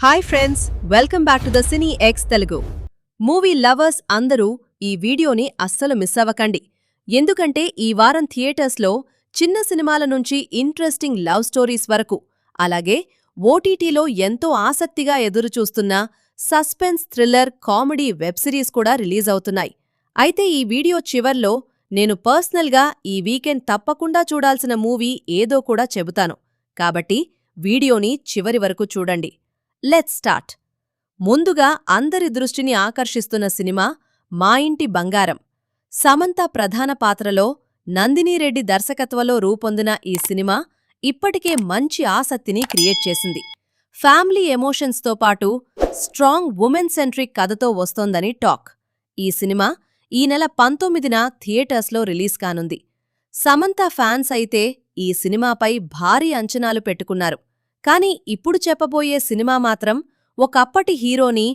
Hi friends, welcome back to the cine X Telugu. Movie lovers అందరూ ఈ వీడియోని అస్సలు మిస్ అవ్వకండి. ఎందుకంటే ఈ వారం థియేటర్స్లో చిన్న సినిమాల నుంచి ఇంట్రెస్టింగ్ లవ్ స్టోరీస్ వరకు, అలాగే ఓటీటీలో ఎంతో ఆసక్తిగా ఎదురుచూస్తున్న suspense, thriller, comedy web series కూడా రిలీజ్ అవుతున్నాయి. అయితే ఈ వీడియో చివర్లో నేను పర్సనల్గా ఈ వీకెండ్ తప్పకుండా చూడాల్సిన మూవీ ఏదో కూడా చెబుతాను. కాబట్టి వీడియోని చివరి వరకు చూడండి. Let's start. ముందుగా అందరి దృష్టిని ఆకర్షిస్తున్న సినిమా మా ఇంటి బంగారం. సమంత ప్రధాన పాత్రలో నందిని రెడ్డి దర్శకత్వంలో రూపొందిన ఈ సినిమా ఇప్పటికే మంచి ఆసక్తిని క్రియేట్ చేసింది. ఫ్యామిలీ ఎమోషన్స్తో పాటు స్ట్రాంగ్ ఉమెన్ సెంట్రిక్ కథతో వస్తోందని టాక్. ఈ సినిమా ఈ నెల 19న థియేటర్స్లో రిలీజ్ కానుంది. సమంత ఫ్యాన్స్ అయితే ఈ సినిమాపై భారీ అంచనాలు పెట్టుకున్నారు. కానీ ఇప్పుడు చెప్పబోయే సినిమా మాత్రం ఒకప్పటి హీరోని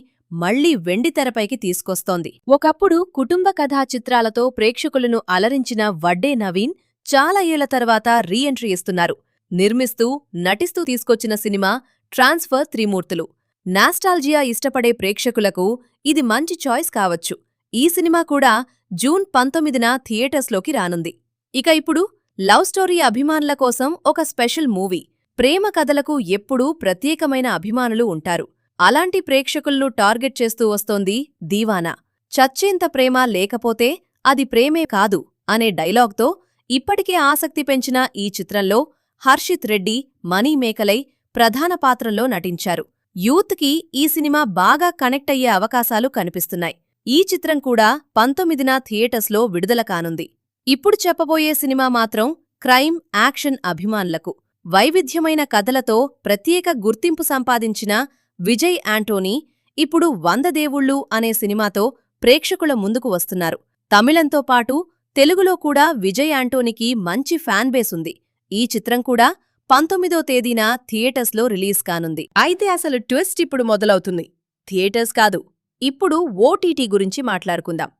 మళ్లీ వెండితెరపైకి తీసుకొస్తోంది. ఒకప్పుడు కుటుంబ కథా చిత్రాలతో ప్రేక్షకులను అలరించిన వడ్డే నవీన్ చాలా ఏళ్ల తర్వాత రీ ఎంట్రీ ఇస్తున్నారు. నిర్మిస్తూ, నటిస్తూ తీసుకొచ్చిన సినిమా ట్రాన్స్ఫర్ త్రిమూర్తులు. నాస్టాల్జియా ఇష్టపడే ప్రేక్షకులకు ఇది మంచి చాయిస్ కావచ్చు. ఈ సినిమా కూడా జూన్ 19న థియేటర్స్లోకి రానుంది. ఇక ఇప్పుడు లవ్ స్టోరీ అభిమానుల కోసం ఒక స్పెషల్ మూవీ. ప్రేమ కథలకు ఎప్పుడూ ప్రత్యేకమైన అభిమానులు ఉంటారు. అలాంటి ప్రేక్షకులను టార్గెట్ చేస్తూ వస్తోంది దీవానా. చచ్చేంత ప్రేమ లేకపోతే అది ప్రేమే కాదు అనే డైలాగ్తో ఇప్పటికే ఆసక్తి పెంచిన ఈ చిత్రంలో హర్షిత్ రెడ్డి, మనీ మేకలై ప్రధాన పాత్రల్లో నటించారు. యూత్కి ఈ సినిమా బాగా కనెక్ట్ అయ్యే అవకాశాలు కనిపిస్తున్నాయి. ఈ చిత్రం కూడా 19న థియేటర్స్లో విడుదల కానుంది. ఇప్పుడు చెప్పబోయే సినిమా మాత్రం క్రైమ్, యాక్షన్ అభిమానులకు. వైవిధ్యమైన కథలతో ప్రత్యేక గుర్తింపు సంపాదించిన విజయ్ యాంటోనీ ఇప్పుడు 100 దేవుళ్ళు అనే సినిమాతో ప్రేక్షకుల ముందుకు వస్తున్నారు. తమిళంతో పాటు తెలుగులో కూడా విజయ్ యాంటోనీకి మంచి ఫ్యాన్ బేస్ ఉంది. ఈ చిత్రం కూడా 19వ తేదీన థియేటర్స్లో రిలీజ్ కానుంది. అయితే అసలు ట్విస్ట్ ఇప్పుడు మొదలవుతుంది. థియేటర్స్ కాదు, ఇప్పుడు ఓటీటీ గురించి మాట్లాడుకుందాం.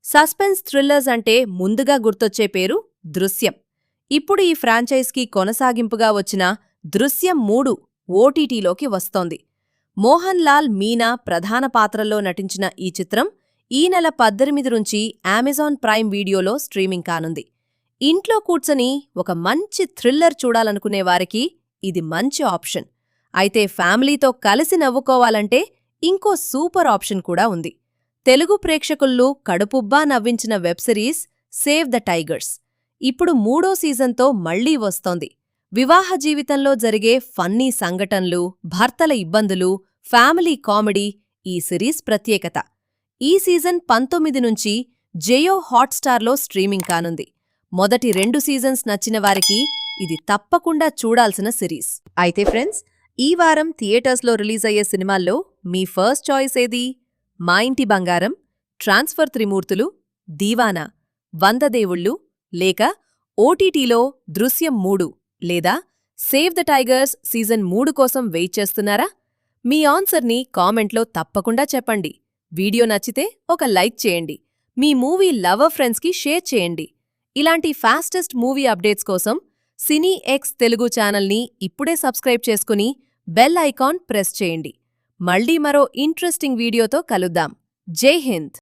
సస్పెన్స్ థ్రిల్లర్స్ అంటే ముందుగా గుర్తొచ్చే పేరు దృశ్యం. ఇప్పుడు ఈ ఫ్రాంచైజ్కి కొనసాగింపుగా వచ్చిన దృశ్యం 3 ఓటీటీలోకి వస్తోంది. మోహన్ లాల్ మీనా ప్రధాన పాత్రల్లో నటించిన ఈ చిత్రం ఈ నెల 18 నుంచి అమెజాన్ ప్రైమ్ వీడియోలో స్ట్రీమింగ్ కానుంది. ఇంట్లో కూర్చొని ఒక మంచి థ్రిల్లర్ చూడాలనుకునేవారికి ఇది మంచి ఆప్షన్. అయితే ఫ్యామిలీతో కలిసి నవ్వుకోవాలంటే ఇంకో సూపర్ ఆప్షన్ కూడా ఉంది. తెలుగు ప్రేక్షకుల్లో కడుపుబ్బా నవ్వించిన web series save the tigers ఇప్పుడు 3వ సీజన్తో మళ్లీ వస్తోంది. వివాహ జీవితంలో జరిగే ఫన్నీ సంఘటనలు, భర్తల ఇబ్బందులు, ఫ్యామిలీ కామెడీ ఈ సిరీస్ ప్రత్యేకత. ఈ సీజన్ 19 నుంచి జియో హాట్స్టార్లో స్ట్రీమింగ్ కానుంది. మొదటి 2 సీజన్స్ నచ్చిన వారికి ఇది తప్పకుండా చూడాల్సిన సిరీస్. అయితే ఫ్రెండ్స్, ఈ వారం థియేటర్స్లో రిలీజ్ అయ్యే సినిమాల్లో మీ ఫస్ట్ చాయిస్ ఏది? మా ఇంటి బంగారం, ట్రాన్స్ఫర్ త్రిమూర్తులు, దీవానా, 100 దేవుళ్ళు, లేక ఓటీటీలో దృశ్యం 3 లేదా సేవ్ ద టైగర్స్ సీజన్ 3 కోసం వెయిట్ చేస్తున్నారా? మీ ఆన్సర్ని కామెంట్లో తప్పకుండా చెప్పండి. వీడియో నచ్చితే ఒక లైక్ చేయండి. మీ మూవీ లవర్ ఫ్రెండ్స్కి షేర్ చేయండి. ఇలాంటి ఫాస్టెస్ట్ మూవీ అప్డేట్స్ కోసం సినీ ఎక్స్ తెలుగు ఛానల్ని ఇప్పుడే సబ్స్క్రైబ్ చేసుకుని బెల్ ఐకాన్ ప్రెస్ చేయండి. మళ్ళీ మరో ఇంట్రెస్టింగ్ వీడియోతో కలుద్దాం. జై హింద్.